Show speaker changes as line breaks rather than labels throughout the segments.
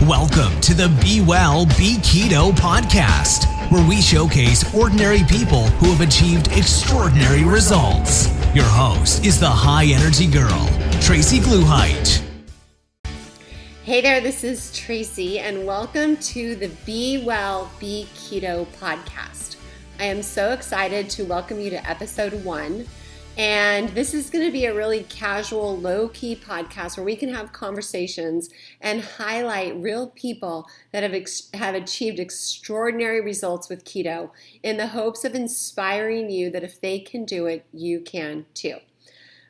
Welcome to the Be Well, Be Keto podcast, where we showcase ordinary people who have achieved extraordinary results. Your host is the high-energy girl, Tracy Gluhite.
Hey there, this is Tracy, and welcome to the Be Well, Be Keto podcast. I am so excited to welcome you to episode 1. And this is going to be a really casual, low-key podcast where we can have conversations and highlight real people that have achieved extraordinary results with keto in the hopes of inspiring you that if they can do it, you can too.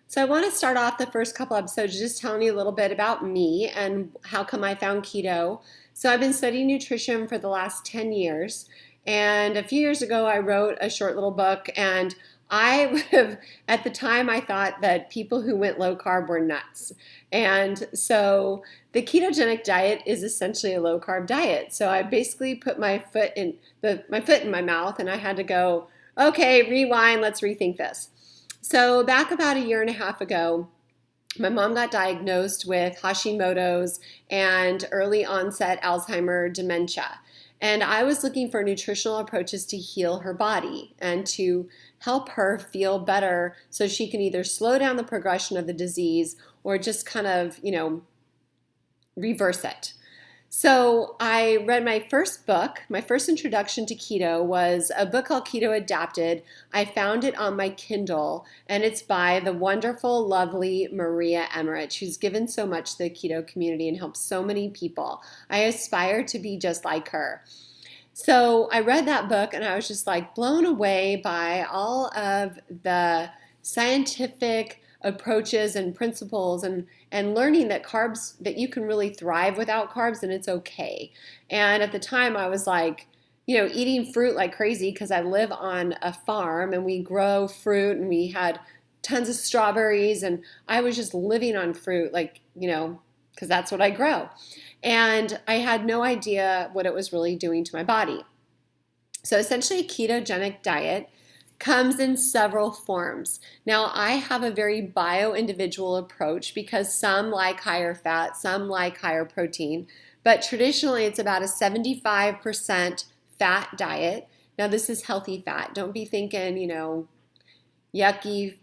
So I want to start off the first couple episodes just telling you a little bit about me and how come I found keto. So I've been studying nutrition for the last 10 years. And a few years ago, I wrote a short little book, and at the time, I thought that people who went low carb were nuts. And so the ketogenic diet is essentially a low carb diet. So I basically put my foot in my mouth, and I had to go, okay, rewind, let's rethink this. So back about a year and a half ago, my mom got diagnosed with Hashimoto's and early onset Alzheimer dementia. And I was looking for nutritional approaches to heal her body and to help her feel better so she can either slow down the progression of the disease or just kind of, reverse it. So I read my first book. My first introduction to keto was a book called Keto Adapted. I found it on my Kindle, and it's by the wonderful, lovely Maria Emmerich, who's given so much to the keto community and helped so many people. I aspire to be just like her. So I read that book, and I was just like blown away by all of the scientific approaches and principles and learning that carbs, that you can really thrive without carbs and it's okay. And at the time I was like, eating fruit like crazy because I live on a farm and we grow fruit and we had tons of strawberries and I was just living on fruit because that's what I grow. And I had no idea what it was really doing to my body. So essentially a ketogenic diet comes in several forms. Now, I have a very bio-individual approach because some like higher fat, some like higher protein, but traditionally it's about a 75% fat diet. Now, this is healthy fat. Don't be thinking, yucky,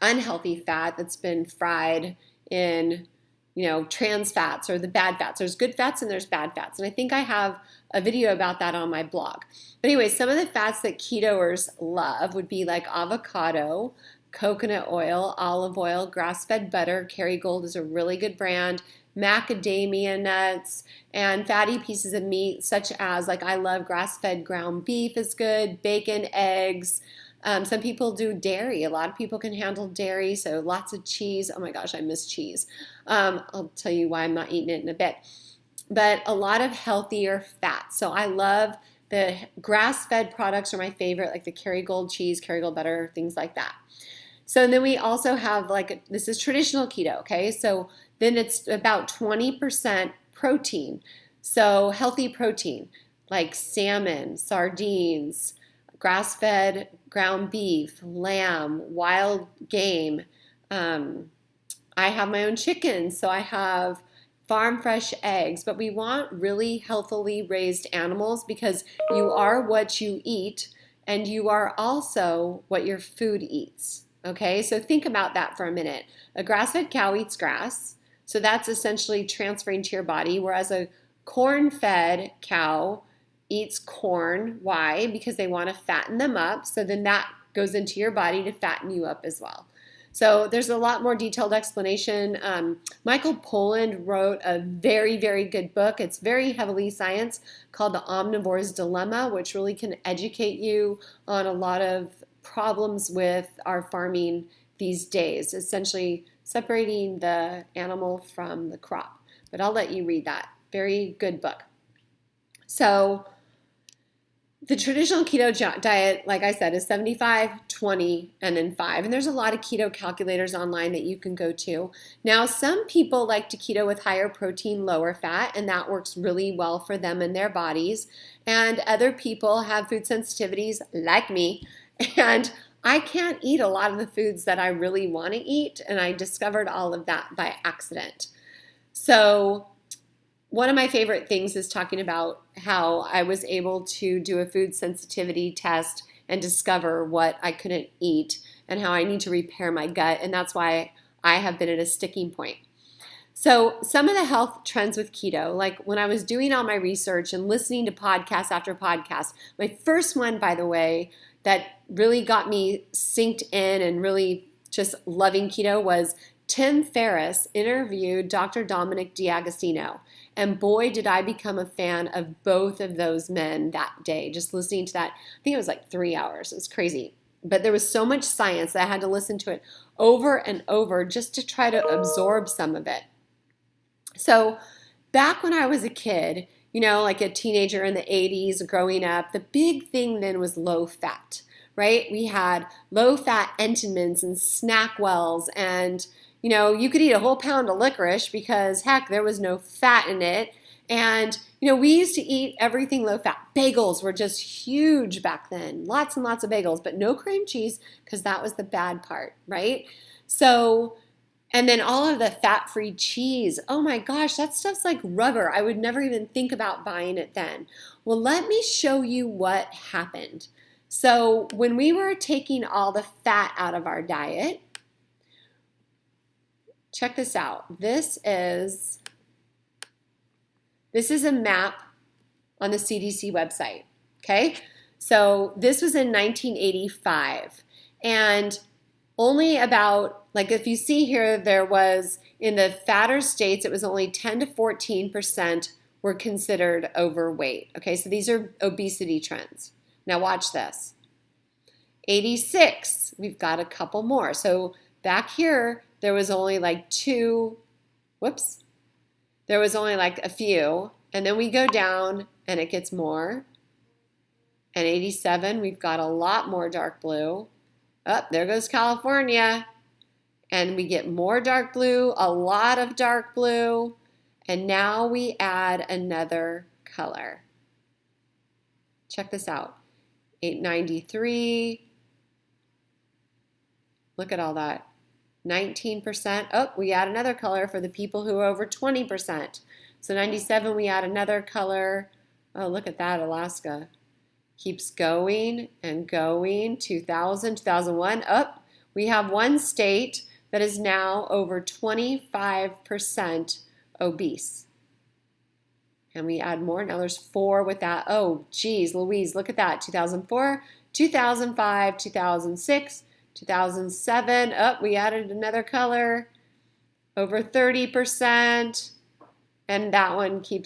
unhealthy fat that's been fried in trans fats or the bad fats. There's good fats and there's bad fats. And I think I have a video about that on my blog. But anyway, some of the fats that ketoers love would be like avocado, coconut oil, olive oil, grass-fed butter. Kerrygold is a really good brand. Macadamia nuts and fatty pieces of meat such as I love grass-fed ground beef is good, bacon, eggs. Some people do dairy. A lot of people can handle dairy, so lots of cheese. Oh my gosh, I miss cheese. I'll tell you why I'm not eating it in a bit. But a lot of healthier fats. So I love the grass-fed products are my favorite, like the Kerrygold cheese, Kerrygold butter, things like that. So then we also have this is traditional keto, okay? So then it's about 20% protein. So healthy protein, like salmon, sardines, grass-fed ground beef, lamb, wild game. I have my own chickens, so I have farm fresh eggs, but we want really healthily raised animals because you are what you eat and you are also what your food eats. Okay, so think about that for a minute. A grass-fed cow eats grass, so that's essentially transferring to your body, whereas a corn-fed cow eats corn. Why? Because they want to fatten them up. So then that goes into your body to fatten you up as well. So there's a lot more detailed explanation. Michael Pollan wrote a very, very good book. It's very heavily science called The Omnivore's Dilemma, which really can educate you on a lot of problems with our farming these days, essentially separating the animal from the crop. But I'll let you read that. Very good book. So the traditional keto diet, like I said, is 75, 20, and then 5. And there's a lot of keto calculators online that you can go to. Now, some people like to keto with higher protein, lower fat, and that works really well for them and their bodies. And other people have food sensitivities like me, and I can't eat a lot of the foods that I really want to eat, and I discovered all of that by accident. So one of my favorite things is talking about how I was able to do a food sensitivity test and discover what I couldn't eat and how I need to repair my gut. And that's why I have been at a sticking point. So some of the health trends with keto, like when I was doing all my research and listening to podcast after podcast, my first one, by the way, that really got me synced in and really just loving keto was Tim Ferriss interviewed Dr. Dominic D'Agostino. And boy, did I become a fan of both of those men that day, just listening to that. I think it was like 3 hours. It was crazy. But there was so much science that I had to listen to it over and over just to try to absorb some of it. So back when I was a kid, like a teenager in the 80s growing up, the big thing then was low fat, right? We had low fat Entenmann's and Snackwells, and you could eat a whole pound of licorice because heck, there was no fat in it. And we used to eat everything low fat. Bagels were just huge back then. Lots and lots of bagels, but no cream cheese because that was the bad part, right? So, and then all of the fat-free cheese. Oh my gosh, that stuff's like rubber. I would never even think about buying it then. Well, let me show you what happened. So when we were taking all the fat out of our diet, check this out. This is a map on the CDC website, okay? So this was in 1985, and only about, like if you see here, there was, in the fatter states, it was only 10 to 14% were considered overweight. Okay, so these are obesity trends. Now watch this. 86, we've got a couple more. So back here, there was only like there was only like a few, and then we go down and it gets more. And 87, we've got a lot more dark blue. Oh, there goes California. And we get more dark blue, a lot of dark blue. And now we add another color. Check this out. 893. Look at all that. 19%. Oh, we add another color for the people who are over 20%. So 97, we add another color. Oh, look at that, Alaska. Keeps going and going. 2000, 2001. Oh, we have one state that is now over 25% obese. And we add more. Now there's 4 with that. Oh, geez, Louise, look at that. 2004, 2005, 2006, 2007. Oh, we added another color. Over 30%. And that one keeps